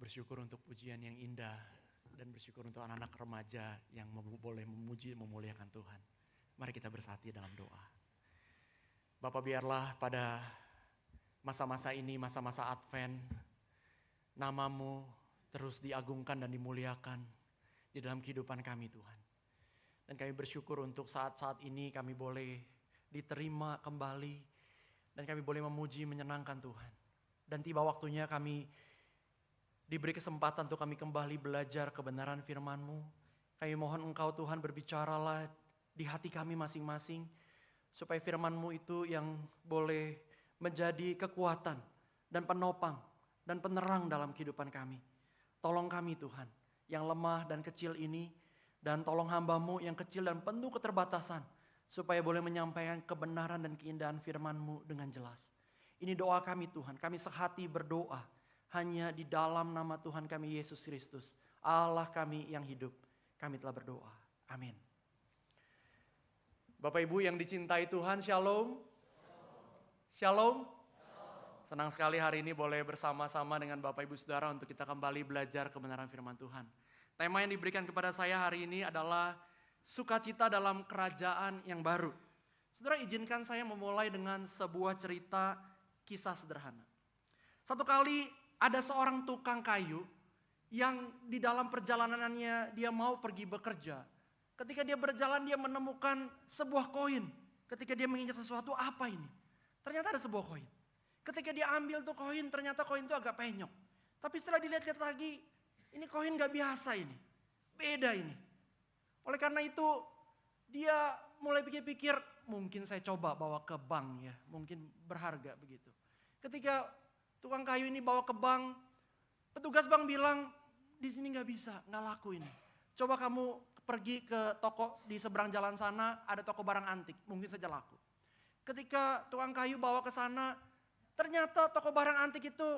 Bersyukur untuk pujian yang indah dan bersyukur untuk anak-anak remaja yang boleh memuji memuliakan Tuhan. Mari kita bersatu dalam doa. Bapa, biarlah pada masa-masa ini, masa-masa Advent, nama-Mu terus diagungkan dan dimuliakan di dalam kehidupan kami, Tuhan. Dan kami bersyukur untuk saat-saat ini kami boleh diterima kembali dan kami boleh memuji menyenangkan Tuhan. Dan tiba waktunya kami diberi kesempatan untuk kami kembali belajar kebenaran firman-Mu. Kami mohon Engkau Tuhan berbicaralah di hati kami masing-masing. Supaya firman-Mu itu yang boleh menjadi kekuatan dan penopang dan penerang dalam kehidupan kami. Tolong kami Tuhan yang lemah dan kecil ini. Dan tolong hamba-Mu yang kecil dan penuh keterbatasan. Supaya boleh menyampaikan kebenaran dan keindahan firman-Mu dengan jelas. Ini doa kami Tuhan. Kami sehati berdoa. Hanya di dalam nama Tuhan kami Yesus Kristus, Allah kami yang hidup, kami telah berdoa. Amin. Bapak Ibu yang dicintai Tuhan, Shalom. Shalom. Senang sekali hari ini boleh bersama-sama dengan Bapak Ibu Saudara untuk kita kembali belajar kebenaran firman Tuhan. Tema yang diberikan kepada saya hari ini adalah sukacita dalam kerajaan yang baru. Saudara, izinkan saya memulai dengan sebuah cerita kisah sederhana. Satu kali ada seorang tukang kayu yang di dalam perjalanannya dia mau pergi bekerja. Ketika dia berjalan dia menemukan sebuah koin. Ketika dia menginjak sesuatu, apa ini? Ternyata ada sebuah koin. Ketika dia ambil tuh koin, ternyata koin itu agak penyok. Tapi setelah dilihat-lihat lagi, ini koin gak biasa ini. Beda ini. Oleh karena itu dia mulai pikir-pikir, mungkin saya coba bawa ke bank ya. Mungkin berharga begitu. Ketika tukang kayu ini bawa ke bank, petugas bank bilang, di sini nggak bisa, nggak laku ini. Coba kamu pergi ke toko di seberang jalan sana, ada toko barang antik, mungkin saja laku. Ketika tukang kayu bawa ke sana, ternyata toko barang antik itu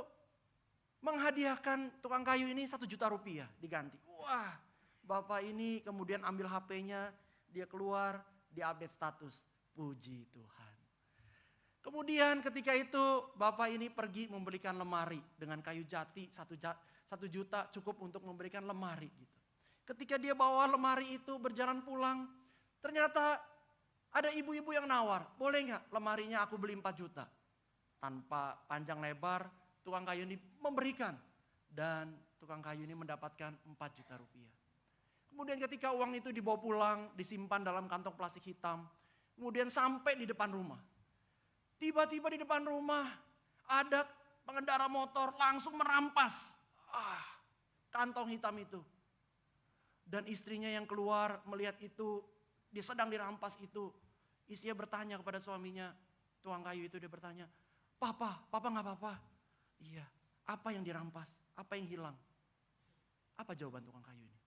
menghadiahkan tukang kayu ini 1 juta rupiah diganti. Wah, bapak ini kemudian ambil HP-nya, dia keluar, dia update status, puji Tuhan. Kemudian ketika itu bapak ini pergi membelikan lemari dengan kayu jati 1 juta cukup untuk memberikan lemari gitu. Ketika dia bawa lemari itu berjalan pulang, ternyata ada ibu-ibu yang nawar, boleh nggak lemarinya aku beli 4 juta. Tanpa panjang lebar tukang kayu ini memberikan dan tukang kayu ini mendapatkan 4 juta rupiah. Kemudian ketika uang itu dibawa pulang, disimpan dalam kantong plastik hitam, kemudian sampai di depan rumah. Tiba-tiba di depan rumah ada pengendara motor langsung merampas kantong hitam itu. Dan istrinya yang keluar melihat itu, dia sedang dirampas itu. Istrinya bertanya kepada suaminya, tukang kayu itu dia bertanya, Papa nggak apa-apa? Iya, apa yang dirampas? Apa yang hilang? Apa jawaban tukang kayu ini?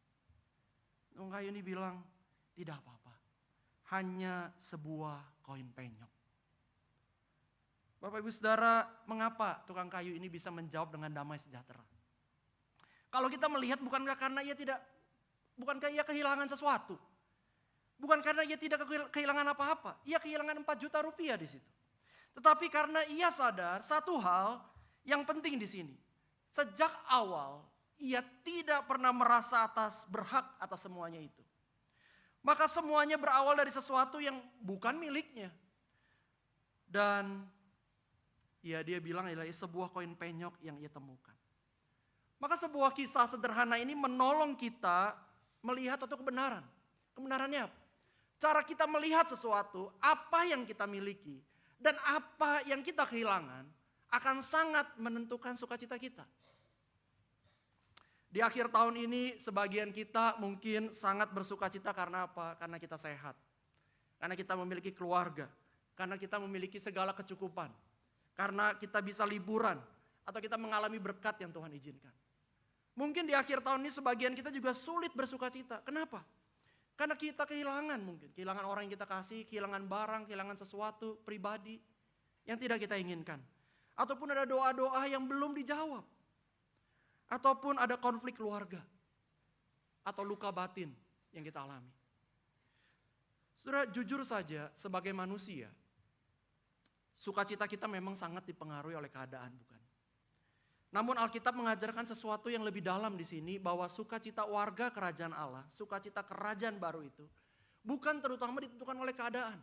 Tukang kayu ini bilang, tidak apa-apa. Hanya sebuah koin penyok. Bapak Ibu Saudara, mengapa tukang kayu ini bisa menjawab dengan damai sejahtera? Kalau kita melihat bukankah ia kehilangan sesuatu? Bukan karena ia tidak kehilangan apa-apa, ia kehilangan 4 juta rupiah di situ. Tetapi karena ia sadar satu hal yang penting di sini. Sejak awal ia tidak pernah merasa berhak atas semuanya itu. Maka semuanya berawal dari sesuatu yang bukan miliknya. Dan dia bilang adalah sebuah koin penyok yang ia temukan. Maka sebuah kisah sederhana ini menolong kita melihat satu kebenaran. Kebenarannya apa? Cara kita melihat sesuatu, apa yang kita miliki, dan apa yang kita kehilangan akan sangat menentukan sukacita kita. Di akhir tahun ini sebagian kita mungkin sangat bersukacita karena apa? Karena kita sehat. Karena kita memiliki keluarga. Karena kita memiliki segala kecukupan. Karena kita bisa liburan atau kita mengalami berkat yang Tuhan izinkan. Mungkin di akhir tahun ini sebagian kita juga sulit bersukacita. Kenapa? Karena kita kehilangan mungkin. Kehilangan orang yang kita kasih, kehilangan barang, kehilangan sesuatu pribadi yang tidak kita inginkan. Ataupun ada doa-doa yang belum dijawab. Ataupun ada konflik keluarga. Atau luka batin yang kita alami. Saudara, jujur saja sebagai manusia, sukacita kita memang sangat dipengaruhi oleh keadaan, bukan? Namun Alkitab mengajarkan sesuatu yang lebih dalam di sini, bahwa sukacita warga kerajaan Allah, sukacita kerajaan baru itu bukan terutama ditentukan oleh keadaan,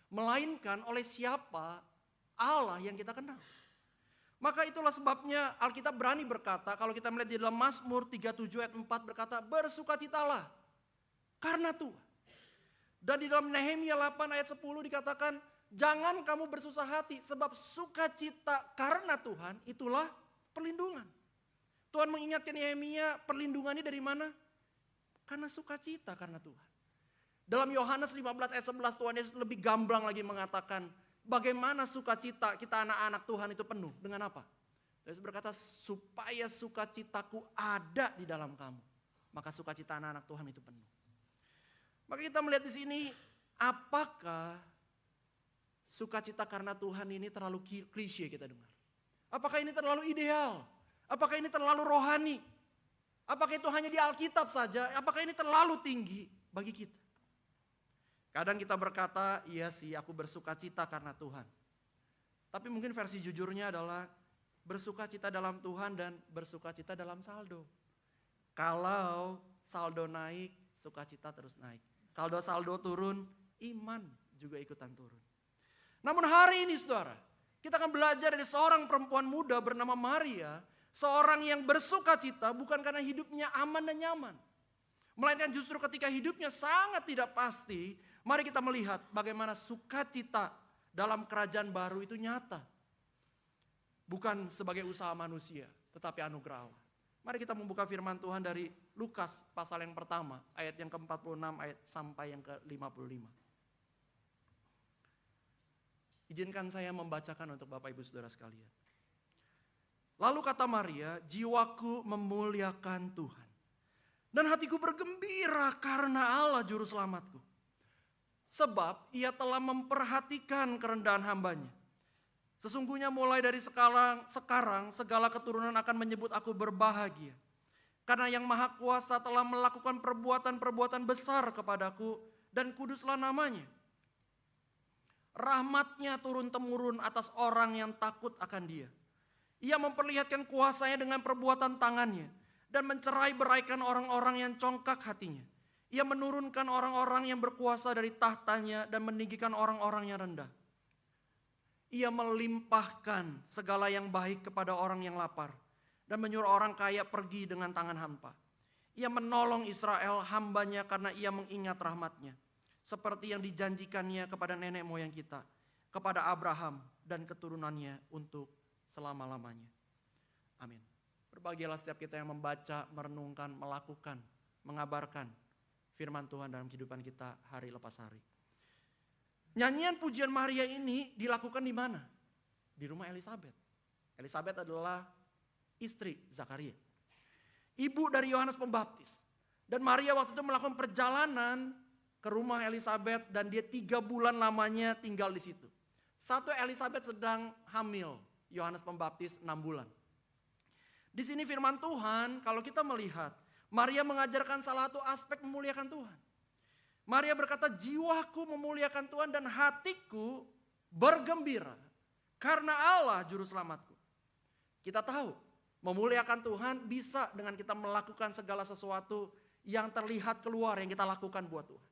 melainkan oleh siapa Allah yang kita kenal. Maka itulah sebabnya Alkitab berani berkata, kalau kita melihat di dalam Mazmur 37 ayat 4 berkata, bersukacitalah karena Tuhan. Dan di dalam Nehemia 8 ayat 10 dikatakan, jangan kamu bersusah hati, sebab sukacita karena Tuhan itulah perlindungan. Tuhan mengingatkan Nehemia, perlindungannya dari mana? Karena sukacita karena Tuhan. Dalam Yohanes 15 ayat 11 Tuhan Yesus lebih gamblang lagi mengatakan, bagaimana sukacita kita anak-anak Tuhan itu penuh. Dengan apa? Yesus berkata, supaya sukacitaku ada di dalam kamu. Maka sukacita anak-anak Tuhan itu penuh. Maka kita melihat di sini, apakah sukacita karena Tuhan ini terlalu klise kita dengar? Apakah ini terlalu ideal? Apakah ini terlalu rohani? Apakah itu hanya di Alkitab saja? Apakah ini terlalu tinggi bagi kita? Kadang kita berkata, iya sih aku bersukacita karena Tuhan. Tapi mungkin versi jujurnya adalah bersukacita dalam Tuhan dan bersukacita dalam saldo. Kalau saldo naik, sukacita terus naik. Kalau saldo turun, iman juga ikutan turun. Namun hari ini saudara, kita akan belajar dari seorang perempuan muda bernama Maria. Seorang yang bersukacita bukan karena hidupnya aman dan nyaman. Melainkan justru ketika hidupnya sangat tidak pasti, mari kita melihat bagaimana sukacita dalam kerajaan baru itu nyata. Bukan sebagai usaha manusia, tetapi anugerah Allah. Mari kita membuka firman Tuhan dari Lukas pasal yang pertama, ayat yang ke-46 ayat sampai yang ke-55. Izinkan saya membacakan untuk Bapak Ibu Saudara sekalian. Lalu kata Maria, jiwaku memuliakan Tuhan. Dan hatiku bergembira karena Allah juru selamatku. Sebab ia telah memperhatikan kerendahan hambanya. Sesungguhnya mulai dari sekarang segala keturunan akan menyebut aku berbahagia. Karena yang Maha Kuasa telah melakukan perbuatan-perbuatan besar kepadaku dan kuduslah namanya. Rahmatnya turun-temurun atas orang yang takut akan dia. Ia memperlihatkan kuasanya dengan perbuatan tangannya dan mencerai-beraikan orang-orang yang congkak hatinya. Ia menurunkan orang-orang yang berkuasa dari tahtanya dan meninggikan orang-orang yang rendah. Ia melimpahkan segala yang baik kepada orang yang lapar dan menyuruh orang kaya pergi dengan tangan hampa. Ia menolong Israel hambanya karena ia mengingat rahmatnya. Seperti yang dijanjikannya kepada nenek moyang kita, kepada Abraham dan keturunannya untuk selama-lamanya. Amin. Berbahagialah setiap kita yang membaca, merenungkan, melakukan, mengabarkan firman Tuhan dalam kehidupan kita hari lepas hari. Nyanyian pujian Maria ini dilakukan di mana? Di rumah Elisabet. Elisabet adalah istri Zakaria, ibu dari Yohanes Pembaptis. Dan Maria waktu itu melakukan perjalanan ke rumah Elisabet dan dia 3 bulan lamanya tinggal di situ. Satu, Elisabet sedang hamil, Yohanes Pembaptis 6 bulan. Di sini firman Tuhan, kalau kita melihat, Maria mengajarkan salah satu aspek memuliakan Tuhan. Maria berkata, jiwaku memuliakan Tuhan dan hatiku bergembira karena Allah juru selamatku. Kita tahu, memuliakan Tuhan bisa dengan kita melakukan segala sesuatu yang terlihat keluar yang kita lakukan buat Tuhan.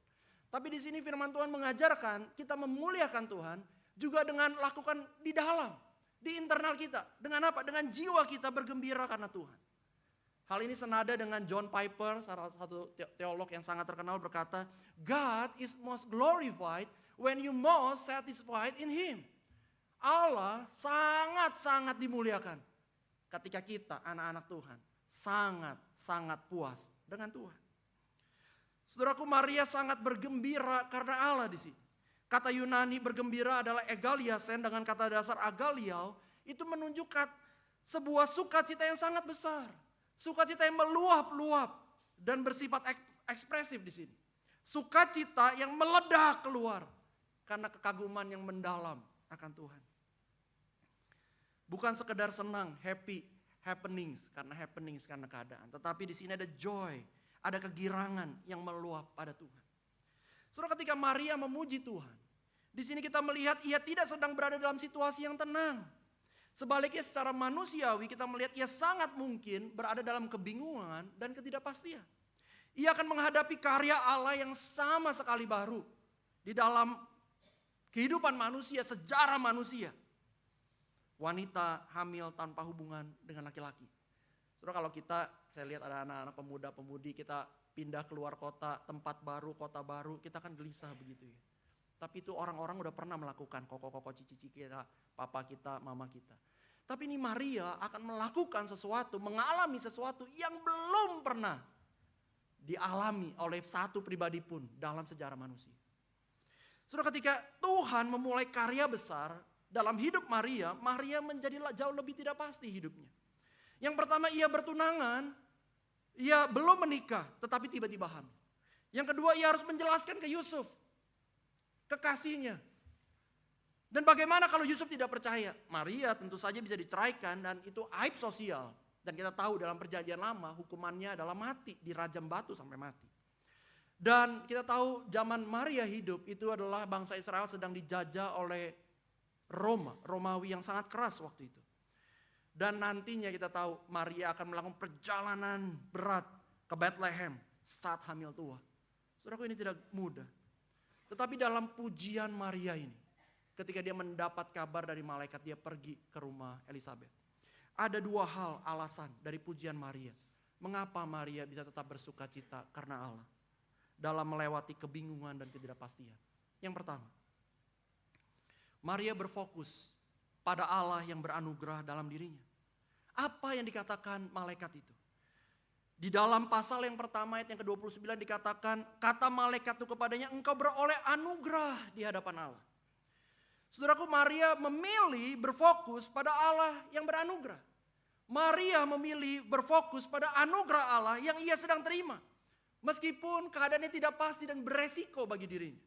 Tapi di sini firman Tuhan mengajarkan kita memuliakan Tuhan juga dengan lakukan di dalam, di internal kita. Dengan apa? Dengan jiwa kita bergembira karena Tuhan. Hal ini senada dengan John Piper, salah satu teolog yang sangat terkenal berkata, God is most glorified when you most satisfied in Him. Allah sangat-sangat dimuliakan ketika kita anak-anak Tuhan sangat-sangat puas dengan Tuhan. Saudaraku, Maria sangat bergembira karena Allah di sini. Kata Yunani bergembira adalah egaliasen dengan kata dasar agaliao, itu menunjukkan sebuah sukacita yang sangat besar. Sukacita yang meluap-luap dan bersifat ekspresif di sini. Sukacita yang meledak keluar karena kekaguman yang mendalam akan Tuhan. Bukan sekedar senang, happenings karena keadaan. Tetapi di sini ada joy, ada kegirangan yang meluap pada Tuhan. Saudara, ketika Maria memuji Tuhan, di sini kita melihat ia tidak sedang berada dalam situasi yang tenang. Sebaliknya secara manusiawi kita melihat ia sangat mungkin berada dalam kebingungan dan ketidakpastian. Ia akan menghadapi karya Allah yang sama sekali baru di dalam kehidupan manusia, sejarah manusia. Wanita hamil tanpa hubungan dengan laki-laki. Saudara, kalau saya lihat ada anak-anak pemuda-pemudi, kita pindah keluar kota, tempat baru, kota baru, kita kan gelisah begitu ya. Tapi itu orang-orang udah pernah melakukan, koko-koko cici kita, papa kita, mama kita. Tapi ini Maria akan melakukan sesuatu, mengalami sesuatu yang belum pernah dialami oleh satu pribadi pun dalam sejarah manusia. Saudara, ketika Tuhan memulai karya besar dalam hidup Maria, Maria menjadi jauh lebih tidak pasti hidupnya. Yang pertama, ia bertunangan, ia belum menikah, tetapi tiba-tiba hamil. Yang kedua, ia harus menjelaskan ke Yusuf, kekasihnya. Dan bagaimana kalau Yusuf tidak percaya? Maria tentu saja bisa diceraikan dan itu aib sosial. Dan kita tahu dalam perjanjian lama hukumannya adalah mati, dirajam batu sampai mati. Dan kita tahu zaman Maria hidup itu adalah bangsa Israel sedang dijajah oleh Romawi yang sangat keras waktu itu. Dan nantinya kita tahu Maria akan melakukan perjalanan berat ke Bethlehem saat hamil tua. Saudaraku, ini tidak mudah. Tetapi dalam pujian Maria ini, ketika dia mendapat kabar dari malaikat, dia pergi ke rumah Elizabeth. Ada dua hal alasan dari pujian Maria. Mengapa Maria bisa tetap bersuka cita? Karena Allah. Dalam melewati kebingungan dan ketidakpastian. Yang pertama, Maria berfokus pada Allah yang beranugerah dalam dirinya. Apa yang dikatakan malaikat itu? Di dalam pasal yang pertama ayat yang ke-29 dikatakan, kata malaikat itu kepadanya, engkau beroleh anugerah di hadapan Allah. Saudaraku, Maria memilih berfokus pada Allah yang beranugerah. Maria memilih berfokus pada anugerah Allah yang ia sedang terima. Meskipun keadaannya tidak pasti dan beresiko bagi dirinya.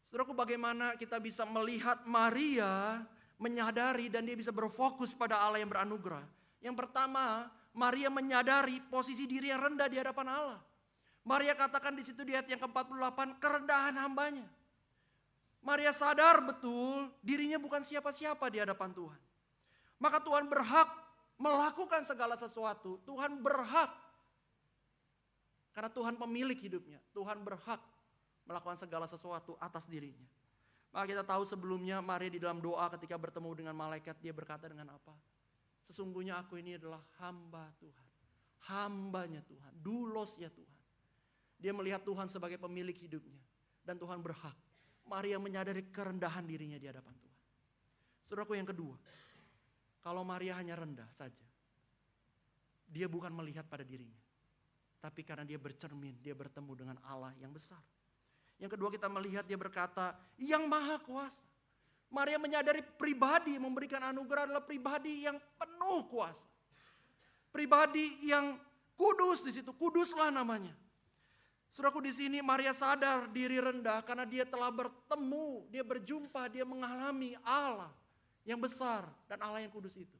Saudaraku, bagaimana kita bisa melihat Maria menyadari dan dia bisa berfokus pada Allah yang beranugerah. Yang pertama, Maria menyadari posisi diri yang rendah di hadapan Allah. Maria katakan di situ di ayat yang ke-48, kerendahan hambanya. Maria sadar betul dirinya bukan siapa-siapa di hadapan Tuhan. Maka Tuhan berhak melakukan segala sesuatu. Tuhan berhak. Karena Tuhan pemilik hidupnya. Tuhan berhak melakukan segala sesuatu atas dirinya. Maka kita tahu sebelumnya Maria di dalam doa ketika bertemu dengan malaikat, dia berkata dengan apa? Sesungguhnya aku ini adalah hamba Tuhan. Hambanya Tuhan. Dulos ya Tuhan. Dia melihat Tuhan sebagai pemilik hidupnya. Dan Tuhan berhak. Maria menyadari kerendahan dirinya di hadapan Tuhan. Saudaraku, yang kedua, kalau Maria hanya rendah saja, dia bukan melihat pada dirinya. Tapi karena dia bercermin, dia bertemu dengan Allah yang besar. Yang kedua, kita melihat dia berkata, yang maha kuasa. Maria menyadari pribadi yang memberikan anugerah adalah pribadi yang penuh kuasa. Pribadi yang kudus, di situ kuduslah namanya. Saudaraku, di sini Maria sadar diri rendah karena dia telah bertemu, dia berjumpa, dia mengalami Allah yang besar dan Allah yang kudus itu.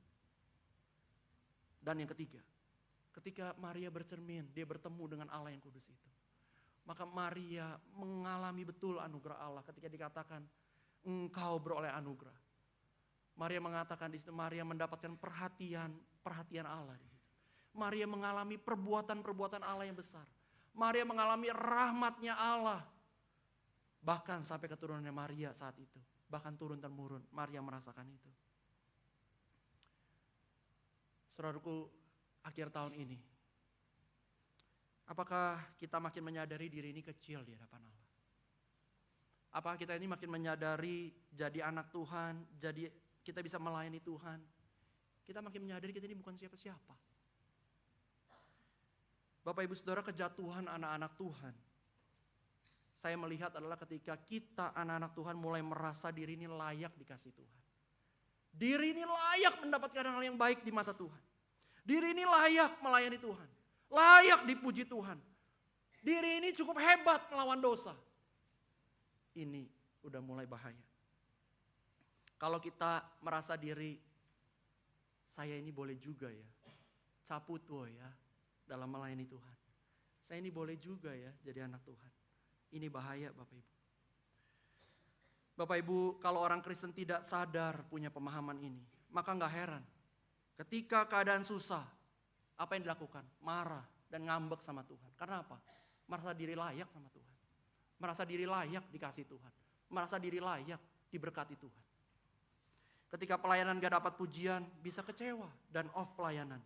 Dan yang ketiga, ketika Maria bercermin, dia bertemu dengan Allah yang kudus itu. Maka Maria mengalami betul anugerah Allah ketika dikatakan engkau beroleh anugerah. Maria mengatakan di situ, Maria mendapatkan perhatian Allah di situ. Maria mengalami perbuatan-perbuatan Allah yang besar. Maria mengalami rahmatnya Allah. Bahkan sampai keturunannya Maria saat itu. Bahkan turun-temurun Maria merasakan itu. Saudaraku, akhir tahun ini, apakah kita makin menyadari diri ini kecil di hadapan Allah? Apakah kita ini makin menyadari jadi anak Tuhan, jadi kita bisa melayani Tuhan? Kita makin menyadari kita ini bukan siapa-siapa. Bapak Ibu Saudara, kejatuhan anak-anak Tuhan, saya melihat adalah ketika kita anak-anak Tuhan mulai merasa diri ini layak dikasih Tuhan. Diri ini layak mendapatkan hal yang baik di mata Tuhan. Diri ini layak melayani Tuhan. Layak dipuji Tuhan. Diri ini cukup hebat melawan dosa. Ini udah mulai bahaya. Kalau kita merasa diri, saya ini boleh juga ya, caputo ya, dalam melayani Tuhan. Saya ini boleh juga ya jadi anak Tuhan. Ini bahaya Bapak Ibu. Bapak Ibu, kalau orang Kristen tidak sadar punya pemahaman ini, maka nggak heran. Ketika keadaan susah, apa yang dilakukan? Marah dan ngambek sama Tuhan. Karena apa? Merasa diri layak sama Tuhan. Merasa diri layak dikasih Tuhan. Merasa diri layak diberkati Tuhan. Ketika pelayanan gak dapat pujian, bisa kecewa dan off pelayanan.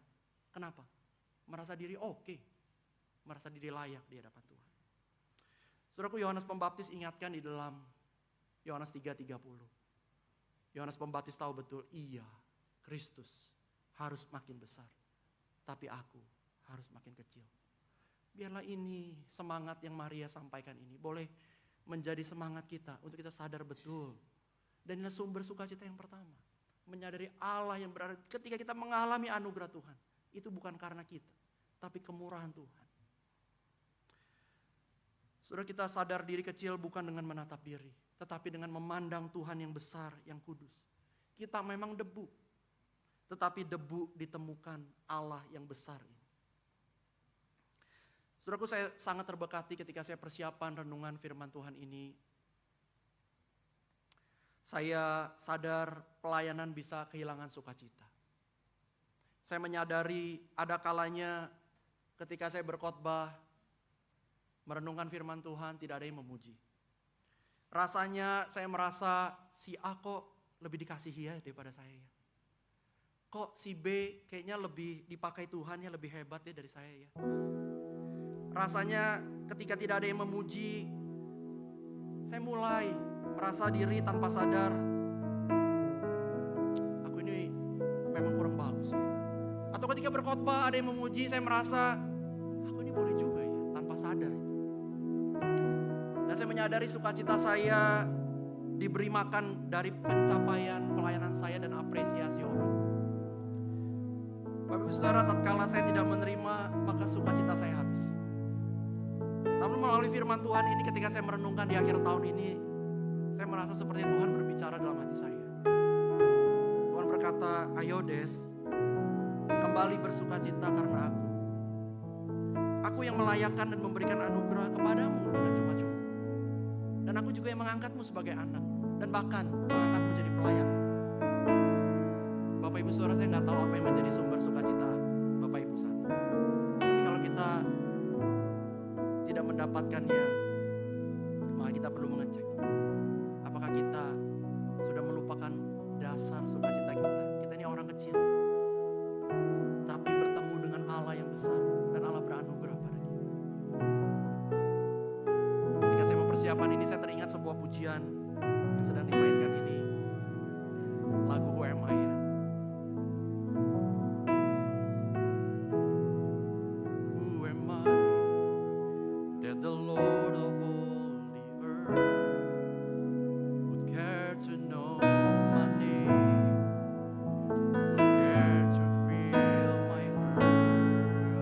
Kenapa? Merasa diri oke. Merasa diri layak di hadapan Tuhan. Saudaraku, Yohanes Pembaptis ingatkan di dalam Yohanes 3:30. Yohanes Pembaptis tahu betul, iya, Kristus harus makin besar. Tapi aku harus makin kecil. Biarlah ini semangat yang Maria sampaikan ini boleh menjadi semangat kita untuk kita sadar betul. Dan inilah sumber sukacita yang pertama. Menyadari Allah yang berada ketika kita mengalami anugerah Tuhan. Itu bukan karena kita, tapi kemurahan Tuhan. Saudara, kita sadar diri kecil bukan dengan menatap diri, tetapi dengan memandang Tuhan yang besar, yang kudus. Kita memang debu, tetapi debu ditemukan Allah yang besar ini. Saudaraku, saya sangat terberkati ketika saya persiapan renungan firman Tuhan ini. Saya sadar pelayanan bisa kehilangan sukacita. Saya menyadari ada kalanya ketika saya berkhotbah, merenungkan firman Tuhan, tidak ada yang memuji. Rasanya saya merasa si A kok lebih dikasihi ya daripada saya ya. Kok si B kayaknya lebih dipakai Tuhan ya, lebih hebat ya dari saya ya. Rasanya ketika tidak ada yang memuji, saya mulai merasa diri tanpa sadar, aku ini memang kurang bagus ya. Atau ketika berkhotbah ada yang memuji, saya merasa, aku ini boleh juga ya, tanpa sadar itu. Dan saya menyadari sukacita saya diberi makan dari pencapaian pelayanan saya dan apresiasi orang. Bapak Ibu Saudara, tatkala saya tidak menerima, maka sukacita saya habis. Namun melalui firman Tuhan ini, ketika saya merenungkan di akhir tahun ini, saya merasa seperti Tuhan berbicara dalam hati saya. Tuhan berkata, ayo Des, kembali bersukacita karena aku. Aku yang melayakkan dan memberikan anugerah kepadamu dengan cuma-cuma. Dan aku juga yang mengangkatmu sebagai anak. Dan bahkan mengangkatmu jadi pelayan. Bapak Ibu Saudara, saya gak tahu apa yang menjadi sumber sukacita Bapak Ibu saat ini. Tapi kalau kita tidak mendapatkannya, maka kita perlu mengecek. Apakah kita sudah melupakan dasar sukacita kita? Kita ini orang kecil. Tapi bertemu dengan Allah yang besar. Dan Allah beranugerah pada kita. Ketika saya mempersiapkan ini, saya teringat sebuah pujian yang sedang dimainkan ini. Lagu Who Am I ya. Who am I that the Lord of all the earth would care to know my name, would care to feel my hurt.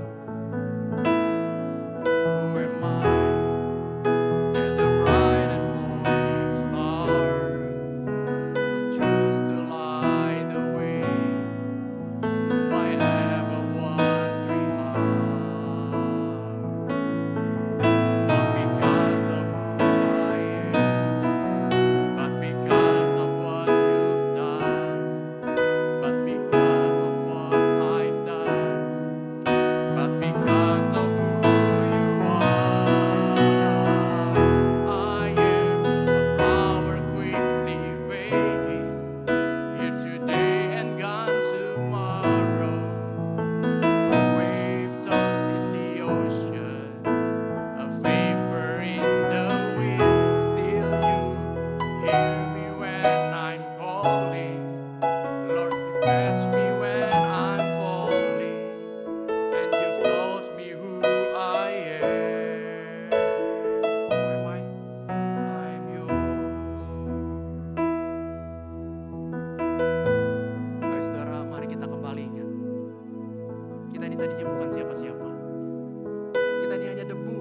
Who am I that the bright and morning star would choose to light the way for my ever-wandering heart? Not because of who I am, but because of what you've done, but because of what I've done, but because of who you are. I am a flower quickly fading, here today and gone tomorrow. A wave tossed in the ocean, a vapor in the wind. Still you hear me when I'm calling. Lord, you catch me when I'm falling, and you've taught me who I am. Who am I? I'm yours. Baik saudara, mari kita kembali ingat. Kita ini tadinya bukan siapa-siapa. Kita ini hanya debu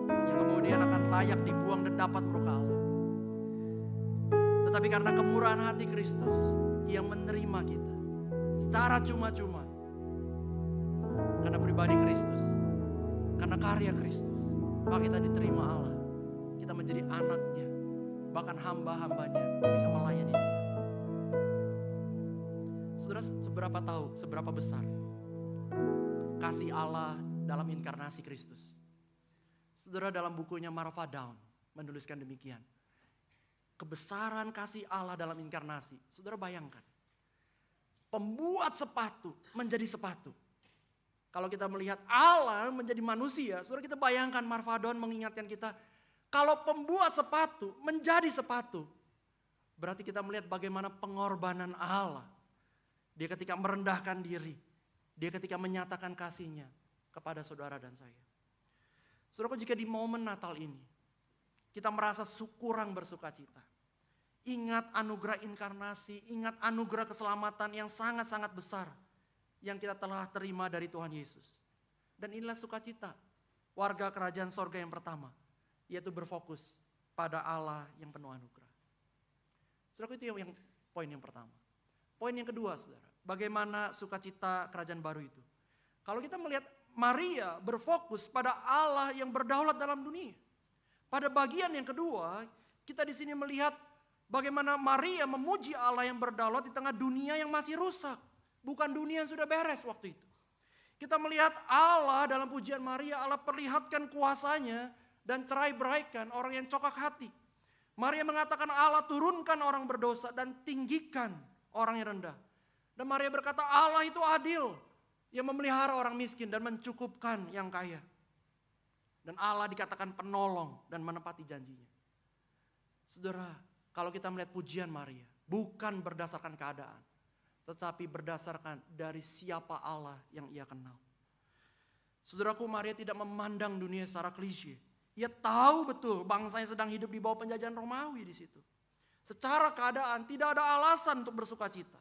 yang kemudian akan layak dibuang dan dapat murka Allah. Tetapi karena kemurahan hati Kristus yang menerima kita secara cuma-cuma, karena pribadi Kristus, karena karya Kristus, maka kita diterima Allah. Kita menjadi anaknya, bahkan hamba-hambanya bisa melayani Dia. Saudara, seberapa besar kasih Allah dalam inkarnasi Kristus. Saudara, dalam bukunya Marva Dawn menuliskan demikian. Kebesaran kasih Allah dalam inkarnasi. Saudara bayangkan, pembuat sepatu menjadi sepatu. Kalau kita melihat Allah menjadi manusia, saudara, kita bayangkan Marva Dawn mengingatkan kita, kalau pembuat sepatu menjadi sepatu, berarti kita melihat bagaimana pengorbanan Allah. Dia ketika merendahkan diri, Dia ketika menyatakan kasih-Nya kepada saudara dan saya. Saudara, jika di momen Natal ini kita merasa kurang bersuka cita, ingat anugerah inkarnasi, ingat anugerah keselamatan yang sangat-sangat besar yang kita telah terima dari Tuhan Yesus. Dan inilah sukacita warga kerajaan sorga yang pertama, yaitu berfokus pada Allah yang penuh anugerah. Saudara, itu yang poin yang pertama. Poin yang kedua, saudara, bagaimana sukacita kerajaan baru itu? Kalau kita melihat Maria berfokus pada Allah yang berdaulat dalam dunia. Pada bagian yang kedua, kita di sini melihat bagaimana Maria memuji Allah yang berdaulat di tengah dunia yang masih rusak. Bukan dunia yang sudah beres waktu itu. Kita melihat Allah dalam pujian Maria, Allah perlihatkan kuasanya dan cerai-beraikan orang yang cokak hati. Maria mengatakan Allah turunkan orang berdosa dan tinggikan orang yang rendah. Dan Maria berkata Allah itu adil, yang memelihara orang miskin dan mencukupkan yang kaya. Dan Allah dikatakan penolong dan menepati janjinya. Saudara, kalau kita melihat pujian Maria, bukan berdasarkan keadaan, tetapi berdasarkan dari siapa Allah yang ia kenal. Saudaraku, Maria tidak memandang dunia secara klise. Ia tahu betul bangsanya sedang hidup di bawah penjajahan Romawi di situ. Secara keadaan tidak ada alasan untuk bersuka cita.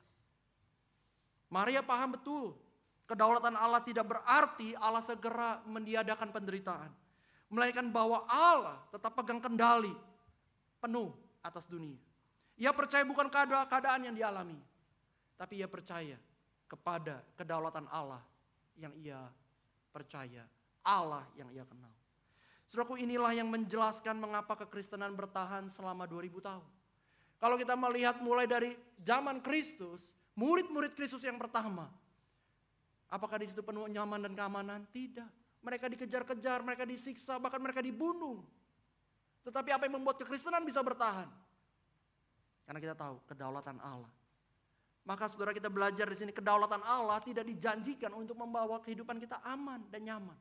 Maria paham betul, kedaulatan Allah tidak berarti Allah segera meniadakan penderitaan. Melainkan bahwa Allah tetap pegang kendali penuh atas dunia. Ia percaya bukan keadaan yang dialami, tapi ia percaya kepada kedaulatan Allah yang ia percaya, Allah yang ia kenal. Saudaraku, inilah yang menjelaskan mengapa kekristenan bertahan selama 2000 tahun. Kalau kita melihat mulai dari zaman Kristus, murid-murid Kristus yang pertama, apakah di situ penuh nyaman dan keamanan? Tidak. Mereka dikejar-kejar, mereka disiksa, bahkan mereka dibunuh. Tetapi apa yang membuat kekristenan bisa bertahan? Karena kita tahu kedaulatan Allah. Maka saudara, kita belajar di sini kedaulatan Allah tidak dijanjikan untuk membawa kehidupan kita aman dan nyaman.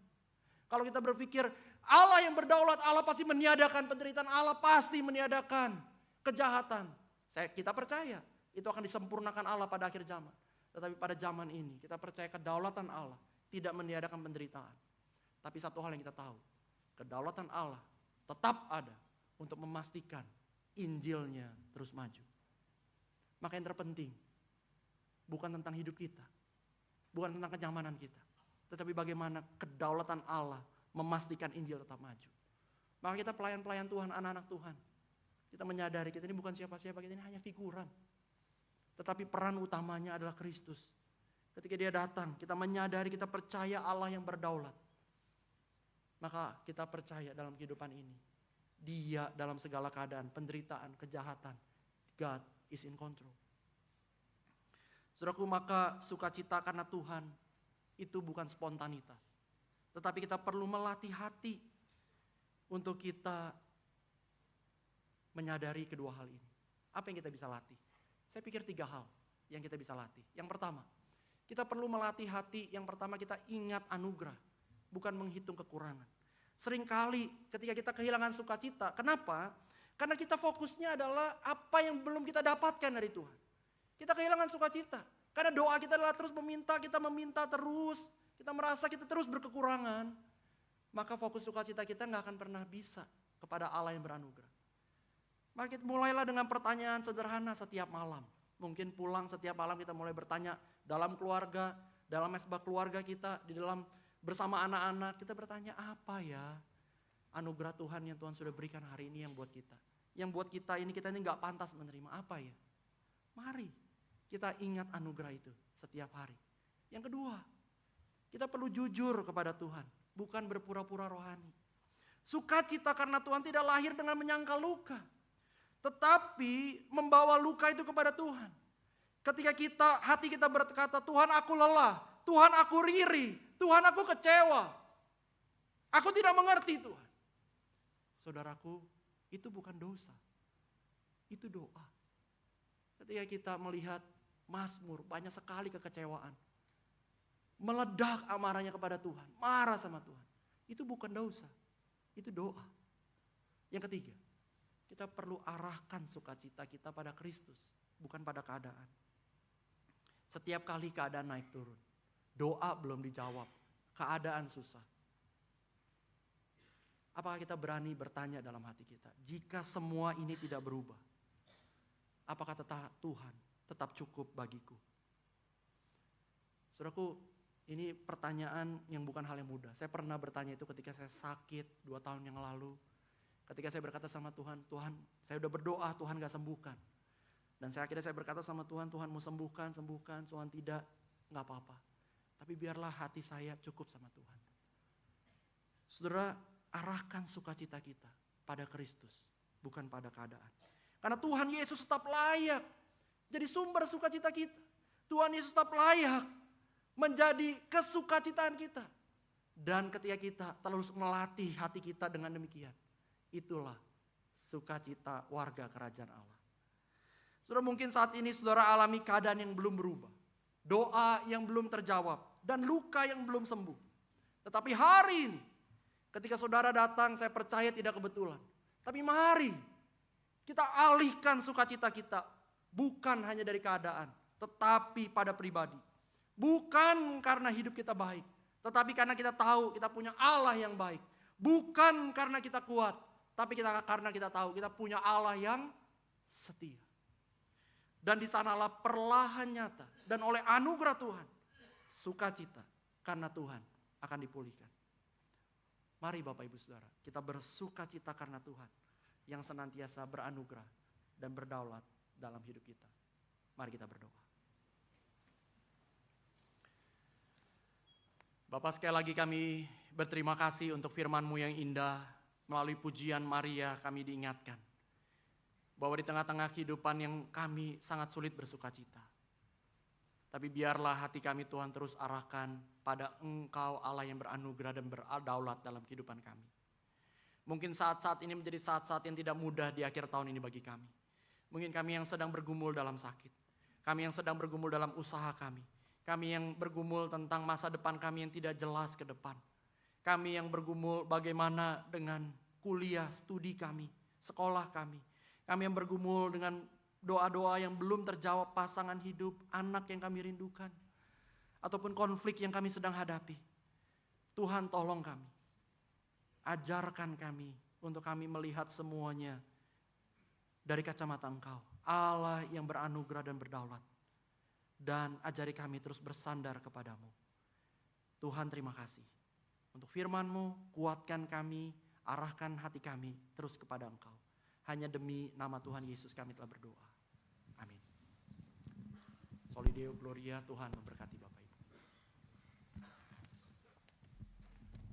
Kalau kita berpikir Allah yang berdaulat, Allah pasti meniadakan penderitaan, Allah pasti meniadakan kejahatan. Kita percaya itu akan disempurnakan Allah pada akhir zaman. Tetapi pada zaman ini kita percaya kedaulatan Allah tidak meniadakan penderitaan. Tapi satu hal yang kita tahu, kedaulatan Allah tetap ada untuk memastikan Injilnya terus maju. Maka yang terpenting bukan tentang hidup kita, bukan tentang kenyamanan kita, tetapi bagaimana kedaulatan Allah memastikan Injil tetap maju. Maka kita pelayan-pelayan Tuhan, anak-anak Tuhan, kita menyadari kita ini bukan siapa-siapa, kita ini hanya figuran. Tetapi peran utamanya adalah Kristus. Ketika Dia datang, kita menyadari, kita percaya Allah yang berdaulat. Maka kita percaya dalam kehidupan ini, Dia dalam segala keadaan, penderitaan, kejahatan, God is in control. Saudaraku, maka sukacita karena Tuhan itu bukan spontanitas. Tetapi kita perlu melatih hati untuk kita menyadari kedua hal ini. Apa yang kita bisa latih? Saya pikir 3 hal yang kita bisa latih. Yang pertama, kita perlu melatih hati. Yang pertama, kita ingat anugerah, bukan menghitung kekurangan. Seringkali ketika kita kehilangan sukacita, kenapa? Karena kita fokusnya adalah apa yang belum kita dapatkan dari Tuhan. Kita kehilangan sukacita. Karena doa kita adalah terus meminta, kita meminta terus. Kita merasa kita terus berkekurangan. Maka fokus sukacita kita gak akan pernah bisa kepada Allah yang beranugerah. Maka mulailah dengan pertanyaan sederhana setiap malam. Mungkin pulang setiap malam kita mulai bertanya dalam keluarga, dalam mesbah keluarga kita, di dalam bersama anak-anak. Kita bertanya apa ya anugerah Tuhan yang Tuhan sudah berikan hari ini yang buat kita. Yang buat kita ini gak pantas menerima apa ya. Mari kita ingat anugerah itu setiap hari. Yang kedua, kita perlu jujur kepada Tuhan, bukan berpura-pura rohani. Sukacita karena Tuhan tidak lahir dengan menyangkal luka. tetapi membawa luka itu kepada Tuhan. Ketika hati kita berkata, Tuhan aku lelah, Tuhan aku riri, Tuhan aku kecewa. Aku tidak mengerti Tuhan. Saudaraku, itu bukan dosa. Itu doa. Ketika kita melihat Mazmur, banyak sekali kekecewaan. Meledak amarahnya kepada Tuhan, marah sama Tuhan. Itu bukan dosa, itu doa. Yang ketiga, kita perlu arahkan sukacita kita pada Kristus, bukan pada keadaan. Setiap kali keadaan naik turun, doa belum dijawab, keadaan susah. Apakah kita berani bertanya dalam hati kita, jika semua ini tidak berubah, apakah Tuhan tetap cukup bagiku? Saudaraku, ini pertanyaan yang bukan hal yang mudah. Saya pernah bertanya itu ketika saya sakit 2 tahun yang lalu. Ketika saya berkata sama Tuhan, Tuhan saya udah berdoa, Tuhan gak sembuhkan. Dan akhirnya saya berkata sama Tuhan, Tuhan mau sembuhkan, Tuhan tidak, gak apa-apa. Tapi biarlah hati saya cukup sama Tuhan. Saudara, arahkan sukacita kita pada Kristus, bukan pada keadaan. Karena Tuhan Yesus tetap layak jadi sumber sukacita kita. Tuhan Yesus tetap layak menjadi kesukacitaan kita. Dan ketika kita terus melatih hati kita dengan demikian, itulah sukacita warga kerajaan Allah. Saudara, mungkin saat ini saudara alami keadaan yang belum berubah, doa yang belum terjawab, dan luka yang belum sembuh. Tetapi hari ini, ketika saudara datang, saya percaya tidak kebetulan. Tapi mari kita alihkan sukacita kita, bukan hanya dari keadaan, tetapi pada pribadi. Bukan karena hidup kita baik, tetapi karena kita tahu kita punya Allah yang baik. Bukan karena kita kuat, tapi karena kita tahu kita punya Allah yang setia. Dan di sanalah perlahan nyata dan oleh anugerah Tuhan, sukacita karena Tuhan akan dipulihkan. Mari Bapak Ibu Saudara, kita bersukacita karena Tuhan yang senantiasa beranugerah dan berdaulat dalam hidup kita. Mari kita berdoa. Bapak, sekali lagi kami berterima kasih untuk firman-Mu yang indah. Melalui pujian Maria kami diingatkan bahwa di tengah-tengah kehidupan yang kami sangat sulit bersukacita. Tapi biarlah hati kami Tuhan terus arahkan pada Engkau Allah yang beranugerah dan berdaulat dalam kehidupan kami. Mungkin saat-saat ini menjadi saat-saat yang tidak mudah di akhir tahun ini bagi kami. Mungkin kami yang sedang bergumul dalam sakit. Kami yang sedang bergumul dalam usaha kami. Kami yang bergumul tentang masa depan kami yang tidak jelas ke depan. Kami yang bergumul bagaimana dengan kuliah, studi kami, sekolah kami. Kami yang bergumul dengan doa-doa yang belum terjawab, pasangan hidup, anak yang kami rindukan. Ataupun konflik yang kami sedang hadapi. Tuhan tolong kami. Ajarkan kami untuk kami melihat semuanya dari kacamata Engkau. Allah yang beranugerah dan berdaulat. Dan ajari kami terus bersandar kepadamu. Tuhan terima kasih. Untuk firman-Mu, kuatkan kami, arahkan hati kami terus kepada Engkau. Hanya demi nama Tuhan Yesus kami telah berdoa. Amin. Soli Deo Gloria, Tuhan memberkati Bapak.